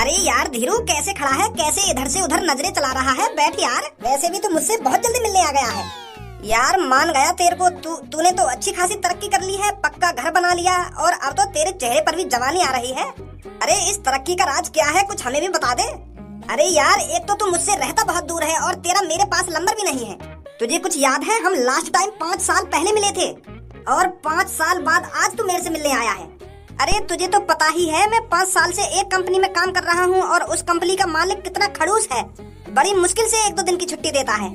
अरे यार धीरू कैसे खड़ा है, कैसे इधर से उधर नजरें चला रहा है। बैठ यार, वैसे भी तू मुझसे बहुत जल्दी मिलने आ गया है। यार मान गया तेरे को, तूने तो अच्छी खासी तरक्की कर ली है, पक्का घर बना लिया और अब तो तेरे चेहरे पर भी जवानी आ रही है। अरे इस तरक्की का राज क्या है, कुछ हमें भी बता दे। अरे यार एक तो तू मुझसे रहता बहुत दूर है और तेरा मेरे पास नंबर भी नहीं है। तुझे कुछ याद है, हम लास्ट टाइम 5 साल पहले मिले थे और 5 साल बाद आज तू मेरे से मिलने आया है। अरे तुझे तो पता ही है मैं 5 साल से एक कंपनी में काम कर रहा हूँ और उस कंपनी का मालिक कितना खड़ूस है, बड़ी मुश्किल से 1-2 दिन की छुट्टी देता है।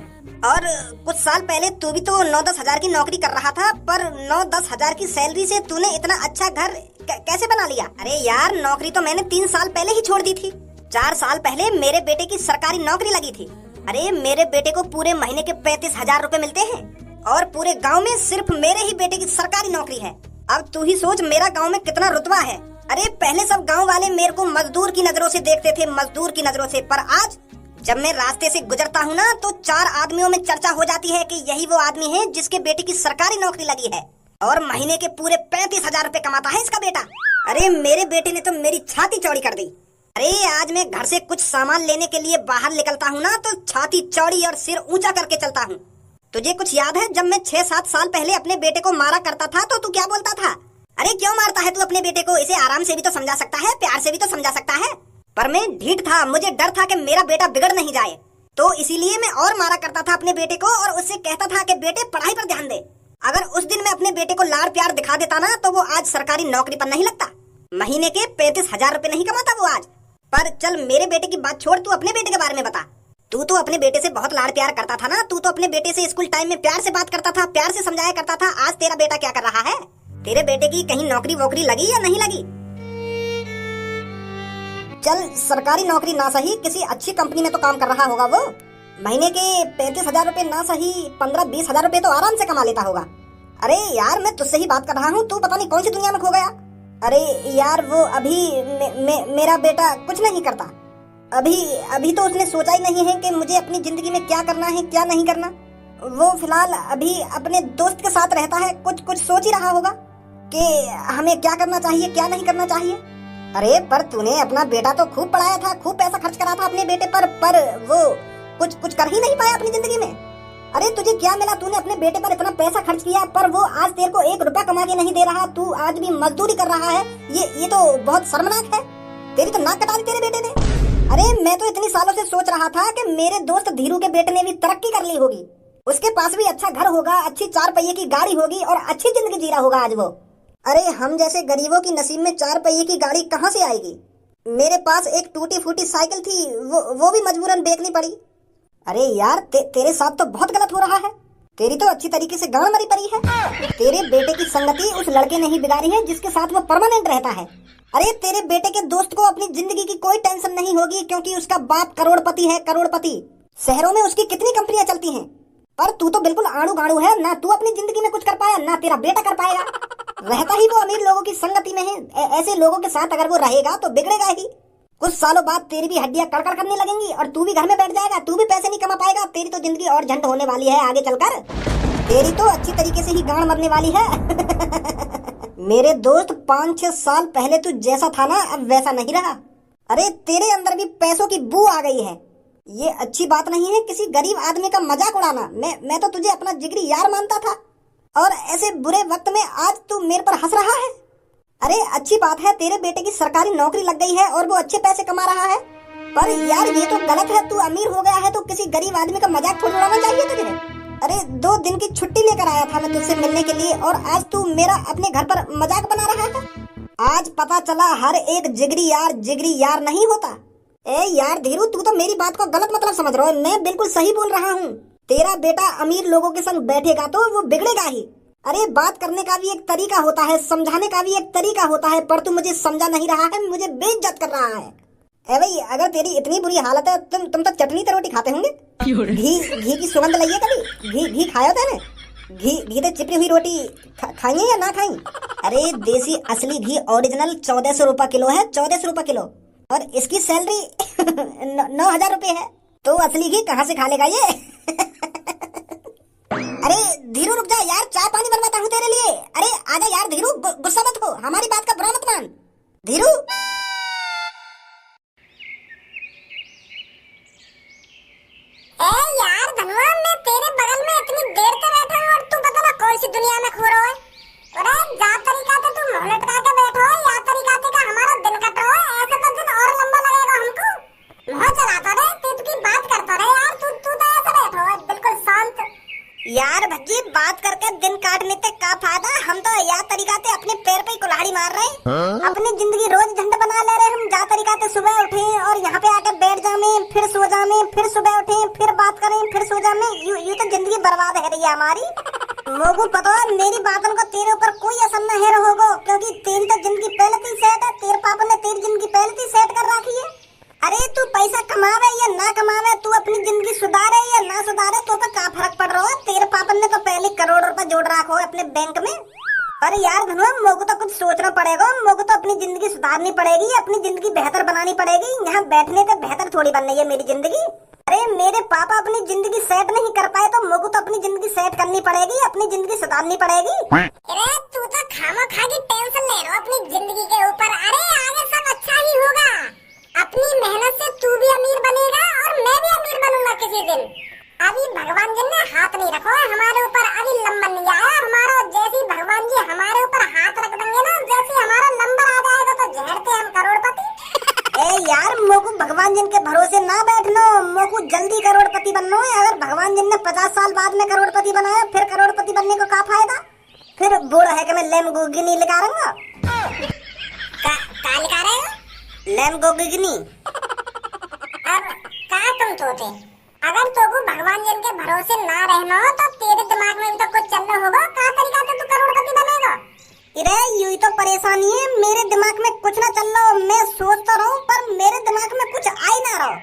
और कुछ साल पहले तू भी तो 9-10 हजार की नौकरी कर रहा था, पर 9-10 हजार की सैलरी से तूने इतना अच्छा घर कैसे बना लिया। अरे यार नौकरी तो मैंने 3 साल पहले ही छोड़ दी थी। 4 साल पहले मेरे बेटे की सरकारी नौकरी लगी थी। अरे मेरे बेटे को पूरे महीने के 35,000 रूपए मिलते हैं और पूरे गाँव में सिर्फ मेरे ही बेटे की सरकारी नौकरी है। अब तू ही सोच मेरा गांव में कितना रुतबा है। अरे पहले सब गांव वाले मेरे को मजदूर की नजरों से देखते थे, मजदूर की नजरों से, पर आज जब मैं रास्ते से गुजरता हूँ ना तो 4 आदमियों में चर्चा हो जाती है कि यही वो आदमी है जिसके बेटे की सरकारी नौकरी लगी है और महीने के पूरे 35,000 रूपए कमाता है इसका बेटा। अरे मेरे बेटे ने तो मेरी छाती चौड़ी कर दी। अरे आज मैं घर से कुछ सामान लेने के लिए बाहर निकलता हूँ ना तो छाती चौड़ी और सिर ऊंचा करके चलता हूँ। तुझे कुछ याद है जब मैं 6-7 साल पहले अपने बेटे को मारा करता था तो तू क्या बोलता था? अरे क्यों मारता है तू अपने बेटे को, इसे आराम से भी तो समझा सकता है, प्यार से भी तो समझा सकता है। पर मैं ढीठ था, मुझे डर था कि मेरा बेटा बिगड़ नहीं जाए, तो इसीलिए मैं और मारा करता था अपने बेटे को और उससे कहता था कि बेटे पढ़ाई पर ध्यान दे। अगर उस दिन मैं अपने बेटे को लाड़ प्यार दिखा देता ना तो वो आज सरकारी नौकरी पर नहीं लगता, महीने के 35,000 रूपए नहीं कमाता वो आज। पर चल मेरे बेटे की बात छोड़, तू अपने बेटे के बारे में बता। तू तो अपने बेटे से बहुत लाड़ प्यार करता था ना, तू तो अपने बेटे से स्कूल टाइम में प्यार से बात करता था, प्यार से समझाया करता था। आज तेरा बेटा क्या कर रहा है? तेरे बेटे की कहीं नौकरी वोकरी लगी या नहीं लगी? चल सरकारी नौकरी ना सही, किसी अच्छी कंपनी में तो काम कर रहा होगा वो। महीने के 35,000 रूपए ना सही 15-20 हजार रूपए तो आराम से कमा लेता होगा। अरे यार मैं तुझसे ही बात कर रहा हूँ, तू पता नहीं कौन सी दुनिया में खो गया। अरे यार वो अभी मेरा बेटा कुछ नहीं करता। अभी तो उसने सोचा ही नहीं है कि मुझे अपनी जिंदगी में क्या करना है क्या नहीं करना। वो फिलहाल अभी अपने दोस्त के साथ रहता है, कुछ सोच ही रहा होगा कि हमें क्या करना चाहिए क्या नहीं करना चाहिए। अरे पर तूने अपना बेटा तो खूब पढ़ाया था, खूब पैसा खर्च करा था अपने बेटे पर वो कुछ कर ही नहीं पाया अपनी जिंदगी में। अरे तुझे क्या मिला, तूने अपने बेटे पर इतना पैसा खर्च किया पर वो आज तेरे को 1 रुपया कमा के नहीं दे रहा, तू आज भी मजदूरी कर रहा है। ये तो बहुत शर्मनाक है। तेरी तो नाक कटा दी तेरे बेटे ने। अरे मैं तो इतनी सालों से सोच रहा था कि मेरे दोस्त धीरू के बेटे ने भी तरक्की कर ली होगी, उसके पास भी अच्छा घर होगा, अच्छी 4 पहिए की गाड़ी होगी और अच्छी जिंदगी जी रहा होगा आज वो। अरे हम जैसे गरीबों की नसीब में 4 पहिए की गाड़ी कहाँ से आएगी? मेरे पास एक टूटी फूटी साइकिल थी, वो भी मजबूरन बेचनी पड़ी। अरे यार तेरे साथ तो बहुत गलत हो रहा है। तेरी तो अच्छी तरीके से गांड मरी पड़ी है। तेरे बेटे की संगति उस लड़के ने ही बिगाड़ी है जिसके साथ वो परमानेंट रहता है। अरे तेरे बेटे के दोस्त को अपनी जिंदगी की कोई टेंशन नहीं होगी क्योंकि उसका बाप करोड़पति है, करोड़पति। शहरों में उसकी कितनी कंपनियां चलती हैं। पर तू तो बिल्कुल आड़ू गाड़ू है, ना तू अपनी जिंदगी में कुछ कर पाया ना तेरा बेटा कर पाएगा। रहता ही वो अमीर लोगों की संगति में है, ऐसे लोगों के साथ अगर वो रहेगा तो बिगड़ेगा ही। कुछ सालों बाद तेरी भी हड्डियां कड़कड़ करने लगेंगी और तू भी घर में बैठ जाएगा, तू भी पैसे नहीं कमा पाएगा। तेरी तो जिंदगी और झंड होने वाली है आगे चलकर। तेरी तो अच्छी तरीके से ही गांड मरने वाली है। मेरे दोस्त 5-6 साल पहले तू जैसा था ना अब वैसा नहीं रहा। अरे तेरे अंदर भी पैसों की बू आ गई है। ये अच्छी बात नहीं है किसी गरीब आदमी का मजाक उड़ाना। मैं तो तुझे अपना जिगरी यार मानता था और ऐसे बुरे वक्त में आज तू मेरे पर हंस रहा है। अरे अच्छी बात है तेरे बेटे की सरकारी नौकरी लग गई है और वो अच्छे पैसे कमा रहा है, पर यार ये तो गलत है। तू अमीर हो गया है तो किसी गरीब आदमी का मजाक थोड़ा उड़ाना चाहिए तुझे। अरे 2 दिन की छुट्टी लेकर आया था मैं तुझसे मिलने के लिए और आज तू मेरा अपने घर पर मजाक बना रहा है। आज पता चला हर एक जिगरी यार नहीं होता। ए यार धीरू तू तो मेरी बात को गलत मतलब समझ रहा है, मैं बिल्कुल सही बोल रहा हूँ। तेरा बेटा अमीर लोगों के संग बैठेगा तो वो बिगड़ेगा ही। अरे बात करने का भी एक तरीका होता है, समझाने का भी एक तरीका होता है, पर तू मुझे समझा नहीं रहा है, मुझे बेइज्जत कर रहा है। ए भाई अगर तेरी इतनी बुरी हालत है तुम तो चटनी तो रोटी खाते होंगे। घी की सुगंध लगी है कभी? घी खाया था ना? घी तो चिपड़ी हुई रोटी खाई या ना खाई? अरे देसी असली घी ओरिजिनल 1400 रुपए किलो है, 1400 रुपए किलो, और इसकी सैलरी 9,000 रुपए है, तो असली घी कहाँ से खा लेगा ये? अरे धीरू रुक जा यार, चाय पानी बनवाता हूँ तेरे लिए। अरे आजा यार धीरू, गुस्सा मत हो, हमारी बात का बुरा मत मान। धीरू दुनिया में खो रहे हो? अरे जा तरीका से तू मुंह लटका के बैठो, या तरीका से का हमारा दिन कट रहा है, ऐसे तो दिन और लंबा लगेगा हमको। मुंह चलाता रहे, तू की बात करता रहे यार, तू तो ऐसे बैठो है बिल्कुल शांत। यार भज्जी, बात करके दिन काटने से का फायदा? हम तो या तरीका से अपने पैर पे ही कुल्हाड़ी मार रहे हैं। अपनी जिंदगी रोज झंड बना ले रहे हम। जा तरीका से सुबह उठे और यहाँ पे आकर बैठ जामे, फिर सो जामे, फिर सुबह उठे, फिर बात करें, फिर सो जामे। यू तो जिंदगी बर्बाद है रही है हमारी। मोगू पता है मेरी बातों को तेरे ऊपर कोई असर न है रहोगो, क्योंकि तेरी तो जिंदगी पहले से सेट है। तेरे पापा ने तेरी जिंदगी पहले से सेट कर रखी है। अरे तू पैसा कमावे या ना कमावे, तू अपनी जिंदगी सुधारे या ना सुधारे, तो क्या फर्क पड़ रहा है? तेरे पापा ने तो पहले करोड़ रुपए जोड़ रखा है अपने बैंक में। अरे यार धनुआ, मोगू तो कुछ सोचना पड़ेगा। मोगू तो अपनी जिंदगी सुधारनी पड़ेगी, अपनी जिंदगी बेहतर बनानी पड़ेगी। यहाँ बैठने से बेहतर थोड़ी बननी है मेरी जिंदगी। अरे मेरे पापा अपनी जिंदगी सेट नहीं कर पाए तो मोगू तो अपनी जिंदगी सेट करनी पड़ेगी, अपनी जिंदगी सुधारनी पड़ेगी। अरे तू तो खामोखा की टेंशन ले रहा अपनी जिंदगी के ऊपर। अरे आगे सब अच्छा ही होगा। अपनी मेहनत से तू भी अमीर बनेगा और मैं भी अमीर बनूंगा किसी दिन। अभी भगवान जी ने हाथ नहीं रखा है हमारे ऊपर, अभी नंबर नहीं आया हमारा। जैसे भगवान जी हमारे ऊपर हाथ रख देंगे ना, जैसे हमारा नंबर आ जाएगा तो झेड़ते हम करोड़पति। ए यार मोगू, भगवान जी के भरोसे ना बैठनो। मोगू जल्दी करोड़पति बनना है। अगर भगवान जी ने 50 साल बाद में करोड़पति बनाया, फिर करोड़पति बनने को क्या फायदा? फिर बूढ़ा है कि मैं लैम्बोर्गिनी लिखा रहूंगा। का लिखा रहेगा? लैम्बोर्गिनी। अब कहा तुम तोते, अगर तोको भगवान जी के भरोसे ना रहना हो तो तेरे दिमाग में भी तो कुछ चलना होगा। क्या तरीका से तू करोड़पति बनेगा? अरे यही तो परेशानी है, मेरे दिमाग में कुछ ना चल रहा। मैं सोचता रहूं पर मेरे दिमाग में कुछ आ ही ना रहा।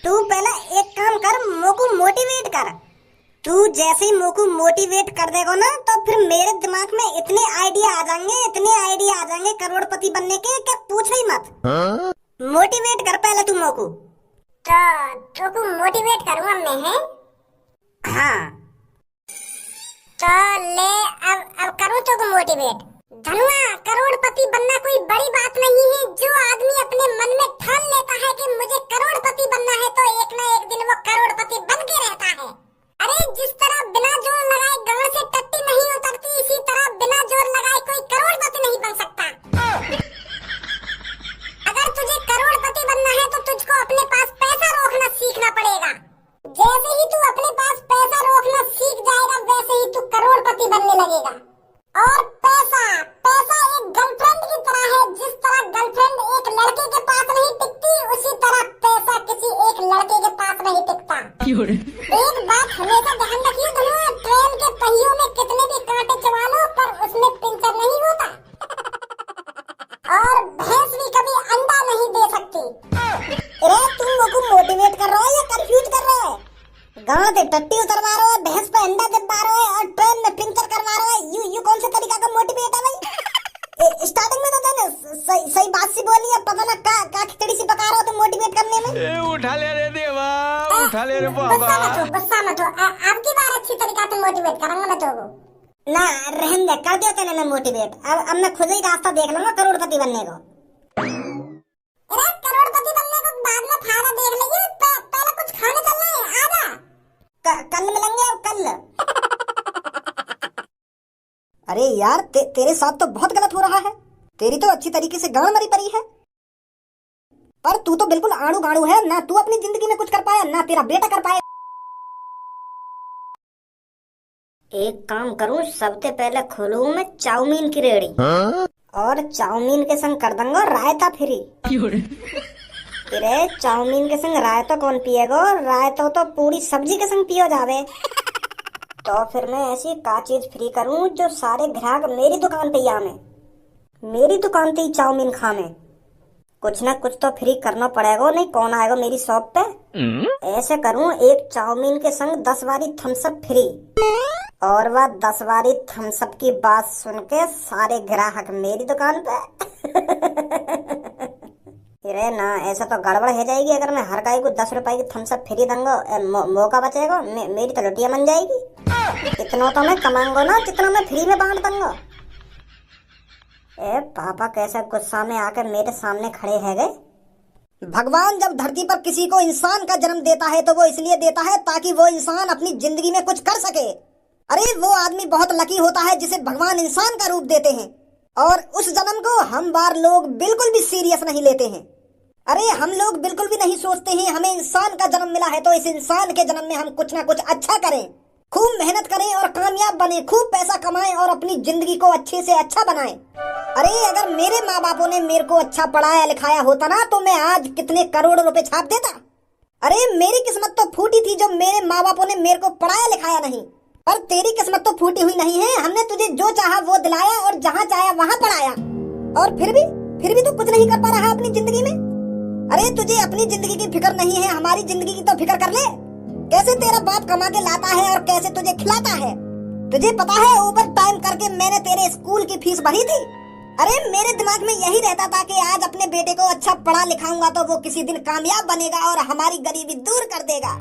तू पहले एक काम कर, मोको मोटिवेट कर। तू जैसे ही मोको मोटिवेट कर देगा ना, तो फिर मेरे दिमाग में इतने आइडिया आ जाएंगे, इतने आइडिया आ जाएंगे करोड़पति बनने के, क्या पूछो ही मत। मोटिवेट कर पहले तू मोको। तो मोटिवेट करूंगा मैं, है? हाँ तो ले, अब करूँ तो मोटिवेट। धनुआ, करोड़पति बनना कोई बड़ी बात नहीं है। जो आदमी अपने मन में ठान लेता है कि मुझे करोड़पति बनना है, तो एक ना एक दिन वो करोड़पति बन के रहता है। अरे जिस तरह बिना जोर लगाए गांव से टट्टी नहीं उतरती, इसी तरह बिना जोर लगाए कोई करोड़पति नहीं बन सकता। अगर तुझे करोड़पति बनना है तो तुझको अपने पास पैसा रोकना सीखना पड़ेगा। जैसे ही तू अपने पास पैसा रोकना सीख जाएगा, वैसे ही तू करोड़पति बनने लगेगा। और पैसा पैसा एक गर्लफ्रेंड की तरह है। जिस तरह गर्लफ्रेंड एक लड़के के पास नहीं टिकती, उसी तरह पैसा किसी एक लड़के के पास नहीं टिकता। एक बात हमेशा ध्यान रखिए धनुआ, ट्रेन के पहियों में कितने भी कांटे चबा लो पर उसमें पंचर नहीं होता। और भैंस भी कभी अंडा नहीं दे सकती। अरे तुम लोगों को मोटिवेट कर रहा है या कंफ्यूज कर रहा है? गांव से टट्टी उतरवा रहा है, भैंस पे अंडा दबा रहा है और ट्रेन में पंचर करवा रहा है। यू कौन सा तरीका का मोटिवेट है भाई? स्टार्टिंग में तो तूने सही बात सी बोली है, पता ना का खिचड़ी सी पका रहा हो तुम मोटिवेट करने में। उठा ले रे देवा, उठा ले रे बाबा। गुस्सा मत हो। अब की बार अच्छी तरीका से मोटिवेट करूंगा मैं तो। ना रहने दे, कर दिया तेने मोटिवेट। अब मैं खुद ही रास्ता देख लूंगा करोड़पति बनने को। अरे करोड़पति बनने को बाद में फायदा देख लेंगे, पहले कुछ खाने चलना है। आजा कल मिलेंगे अब कल। अरे यार तेरे साथ तो बहुत गलत हो रहा है। तेरी तो अच्छी तरीके से गांड मरी पड़ी है, पर तू तो बिल्कुल आड़ू गाड़ू है। ना तू अपनी जिंदगी में कुछ कर पाया, ना तेरा बेटा कर पाया। एक काम करूं, सबसे पहले खोलूं मैं चाउमीन की रेड़ी। और चाउमीन के संग कर दूंगा रायता फ्री। अरे चाउमीन के संग रायता कौन पिएगा? रायता तो पूरी सब्जी के संग पियो जावे। तो फिर मैं ऐसी का चीज फ्री करूं जो सारे ग्राहक मेरी दुकान पे ही आवे, मेरी दुकान पे ही चाउमीन खावे। कुछ ना कुछ तो फ्री करना पड़ेगा, नहीं कौन आएगा मेरी शॉप पे। ऐसे करूं, एक चाउमीन के संग 10 बारी थम्स अप फ्री। और वह 10 बारी थम्स अप की बात सुन के सारे ग्राहक मेरी दुकान पे। अरे ना, ऐसा तो गड़बड़ हो जाएगी। अगर मैं हर गाय को 10 रुपए की थम्स अप फ्री दूंगा, मौका बचेगा, मेरी तो लुटिया बन जाएगी। इतना तो मैं कमाऊंगा ना जितना मैं फ्री में बांट दूंगा। ए पापा कैसे गुस्सा में आकर मेरे सामने खड़े है गए। भगवान जब धरती पर किसी को इंसान का जन्म देता है तो वो इसलिए देता है ताकि वो इंसान अपनी जिंदगी में कुछ कर सके। अरे वो आदमी बहुत लकी होता है जिसे भगवान इंसान का रूप देते हैं, और उस जन्म को हम बार लोग बिल्कुल भी सीरियस नहीं लेते हैं। अरे हम लोग बिल्कुल भी नहीं सोचते हैं हमें इंसान का जन्म मिला है तो इस इंसान के जन्म में हम कुछ ना कुछ अच्छा करें, खूब मेहनत करें और कामयाब बने, खूब पैसा कमाएं और अपनी जिंदगी को अच्छे से अच्छा बनाएं। अरे अगर मेरे माँ बापों ने मेरे को अच्छा पढ़ाया लिखाया होता ना तो मैं आज कितने करोड़ रुपए छाप देता। अरे मेरी किस्मत तो फूटी थी जो मेरे माँ बापों ने मेरे को पढ़ाया लिखाया नहीं, पर तेरी किस्मत तो फूटी हुई नहीं है। हमने तुझे जो चाहा वो दिलाया और जहाँ चाहा वहाँ पढ़ाया, और फिर भी तू कुछ नहीं कर पा रहा अपनी जिंदगी में। अरे तुझे अपनी जिंदगी की फिक्र नहीं है, हमारी जिंदगी की तो फिक्र कर ले। कैसे तेरा बाप कमा के लाता है और कैसे तुझे खिलाता है। तुझे पता है ओवर टाइम करके मैंने तेरे स्कूल की फीस भरी थी। अरे मेरे दिमाग में यही रहता था कि आज अपने बेटे को अच्छा पढ़ा लिखाऊंगा तो वो किसी दिन कामयाब बनेगा और हमारी गरीबी दूर कर देगा।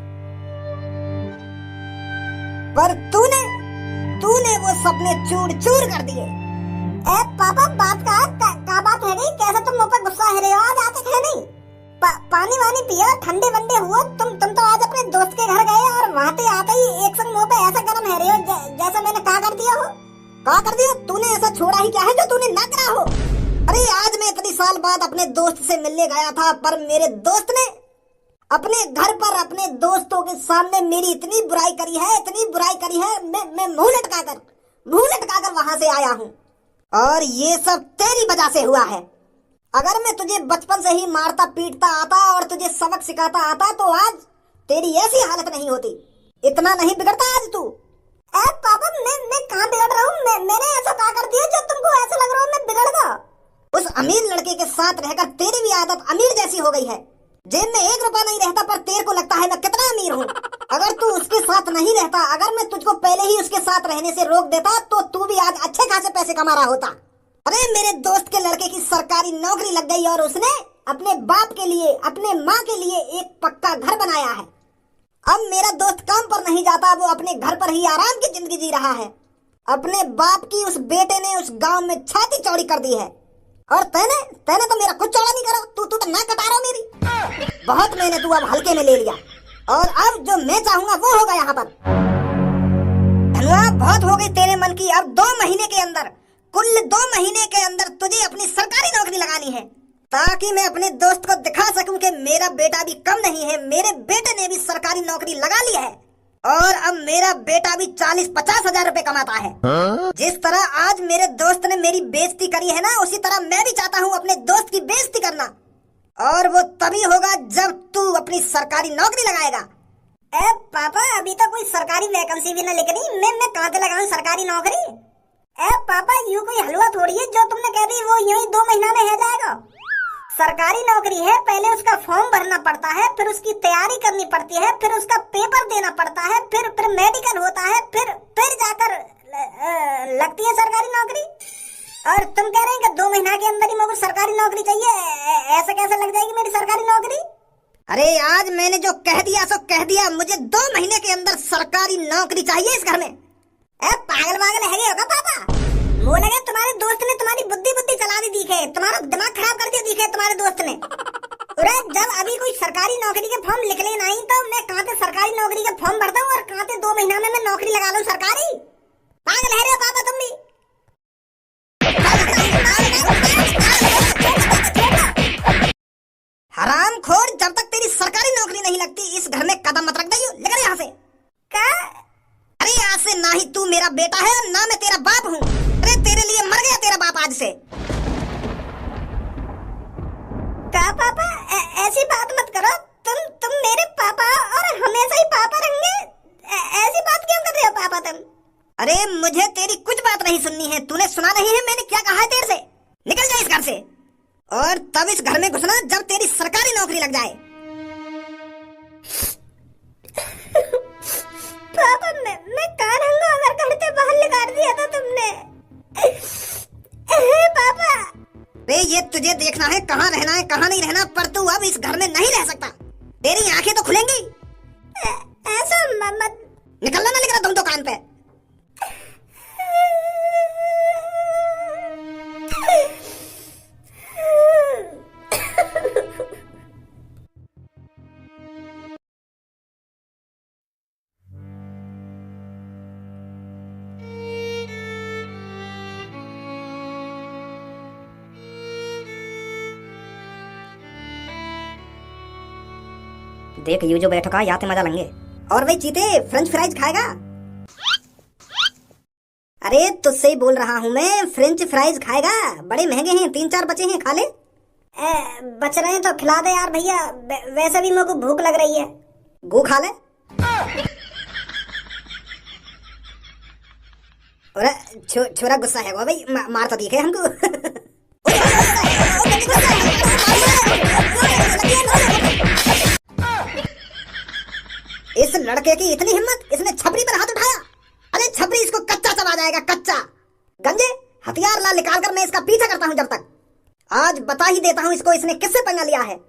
पर तूने वो सपने चूर चूर कर दिए। पापा बात का बात है नहीं, कैसे तुम मुझ पर गुस्सा है रहे हो? आज आते है नहीं, पानी वानी पियो, ठंडे वंडे हुआ। तुम तो आज अपने दोस्त के घर गए और वहाँ पे आते ही एक संग मुंह पे ऐसा गरम है रहे हो जैसा मैंने कहा कर दिया हो। कहा कर दिया? तूने ऐसा छोड़ा ही क्या है जो तूने ना करा हो। अरे आज मैं इतनी साल बाद अपने दोस्त से मिलने गया था, पर मेरे दोस्त ने अपने घर पर अपने दोस्तों के सामने मेरी इतनी बुराई करी है, मैं मुंह लटकाकर वहां से आया हूँ, और ये सब तेरी वजह से हुआ है। अगर मैं तुझे बचपन से ही मारता पीटता आता और तुझे सबक सिखाता आता तो आज तेरी ऐसी हालत नहीं होती। इतना नहीं बिगड़ता आज तू। पापा मैं कहाँ बिगड़ रहा हूँ? मैंने ऐसा क्या कर दिया जो तुमको ऐसा लग रहा है मैं बिगड़ गया? उस अमीर लड़के के साथ रहकर तेरी भी आदत अमीर जैसी हो गई है। जेब में 1 रुपया नहीं रहता पर तेरे को लगता है मैं कितना अमीर हूँ। अगर तू उसके साथ नहीं रहता, अगर मैं तुझको पहले ही उसके साथ रहने से रोक देता तो तू भी आज अच्छे खासे पैसे कमा रहा होता। अरे मेरे दोस्त के लड़के की सरकारी नौकरी लग गई और उसने अपने बाप के लिए, अपने माँ के लिए एक पक्का घर बनाया है। अब मेरा दोस्त काम पर नहीं जाता, वो अपने घर पर ही आराम की जिंदगी जी रहा है। अपने बाप की उस बेटे ने उस गांव में छाती चौड़ी कर दी है, और तैने तो मेरा कुछ चौड़ा नहीं करा। तू तो ना कटा रहा मेरी। बहुत मैंने तू अब हल्के में ले लिया, और अब जो मैं चाहूंगा वो होगा यहाँ पर। धनुआ बहुत हो गई तेरे मन की। अब 2 महीने के अंदर, कुल 2 महीने के अंदर तुझे अपनी सरकारी नौकरी लगानी है, ताकि मैं अपने दोस्त को दिखा सकूं कि मेरा बेटा भी कम नहीं है। मेरे बेटे ने भी सरकारी नौकरी लगा ली है, और अब मेरा बेटा भी 40-50 हजार रुपए कमाता है। जिस तरह आज मेरे दोस्त ने मेरी बेइज्जती करी है ना, उसी तरह मैं भी चाहता हूँ अपने दोस्त की बेइज्जती करना, और वो तभी होगा जब तू अपनी सरकारी नौकरी लगाएगा। पापा अभी तो कोई सरकारी वैकेंसी भी न निकली, मैं कहाँ से लगाऊं सरकारी नौकरी? पापा यूँ कोई हलवा थोड़ी है जो तुमने कह दी वो यूँ ही 2 महीना में हो जाएगा। सरकारी नौकरी है, पहले उसका फॉर्म भरना पड़ता है, फिर उसकी तैयारी करनी पड़ती है, फिर उसका पेपर देना पड़ता है, फिर मेडिकल होता है, फिर जाकर लगती है सरकारी नौकरी। और तुम कह रहे हैं कि 2 महीना के अंदर ही मुझे सरकारी नौकरी चाहिए? ऐसा कैसे लग जाएगी मेरी सरकारी नौकरी? अरे आज मैंने जो कह दिया सो कह दिया। मुझे 2 महीने के अंदर सरकारी नौकरी चाहिए इस घर में। पागल है होगा पापा। वो लगे तुम्हारे दोस्त ने तुम्हारी बुद्धि चला दी दिखे, तुम्हारा दिमाग खराब कर दिया दिखे तुम्हारे दोस्त ने। अरे जब अभी कोई सरकारी नौकरी के फॉर्म निकले नहीं तो मैं कहाँ से सरकारी नौकरी के फॉर्म भरता हूँ और कहाँ से 2 महीना में मैं नौकरी लगा लूँ सरकारी? पागल है रे पापा तुम भी। हरामखोर, जब तक तेरी सरकारी नौकरी नहीं लगती इस घर में कदम मत रख दइयो। निकल यहाँ से। अरे आज से ना ही तू मेरा बेटा है और ना मैं तेरा बाप हूँ। अरे तेरे लिए मर गया तेरा बाप आज से। क्या पापा ऐसी बात मत करो। तुम मेरे पापा और हमेशा ही पापा रहेंगे। ऐसी बात क्यों कर रहे हो पापा तुम? अरे मुझे तेरी कुछ बात नहीं सुननी है। तूने सुना नहीं है मैंने क्या कहा है तेरे से? निकल जा इस घर से, और तब इस घर में घुसना जब तेरी सरकारी नौकरी लग जाए। पापा मैं कहाँ रहूंगा अगर घर से बाहर निकाल दिया था तुमने? पापा ये तुझे देखना है कहाँ रहना है कहाँ नहीं रहना, पर तू अब इस घर में नहीं रह सकता। तेरी आंखें तो खुलेंगी। ऐसा मत। निकलना ना लेकर तुम दुकान पे। देख यू जो बैठो का याते मजा लेंगे। और भाई चीते फ्रेंच फ्राइज खाएगा? अरे तुझसे ही बोल रहा हूँ मैं, फ्रेंच फ्राइज खाएगा? बड़े महंगे हैं, 3-4 बचे हैं, खा ले। बच रहे हैं तो खिला दे यार भैया, वैसे भी मेरे को भूख लग रही है। गो खा ले। अरे छोरा गुस्सा है वो भाई, मार तो दिखे हमको। इस लड़के की इतनी हिम्मत, इसने छपरी पर हाथ उठाया। अरे छपरी इसको कच्चा चबा जाएगा, कच्चा। गंजे हथियार ला, निकाल कर मैं इसका पीछा करता हूँ जब तक। आज बता ही देता हूँ इसको इसने किससे पंगा लिया है।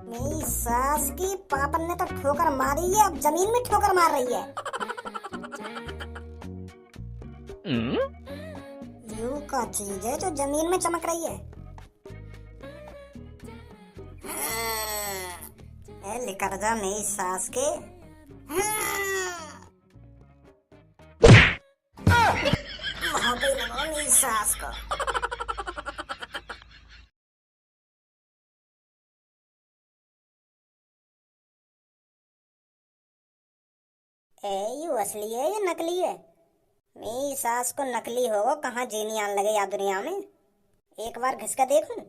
मेरी सास की पापन ने तो ठोकर मारी है, अब जमीन में ठोकर मार रही है। यू का चीज है जो जमीन में चमक रही है। लेकर जा मेरी सास के। वहां पे लगाओ मेरी सास को। ये असली है या नकली है? मेरी सास को नकली होगा, कहाँ जीनी आने लगे या दुनिया में। एक बार घिस कर देखूं।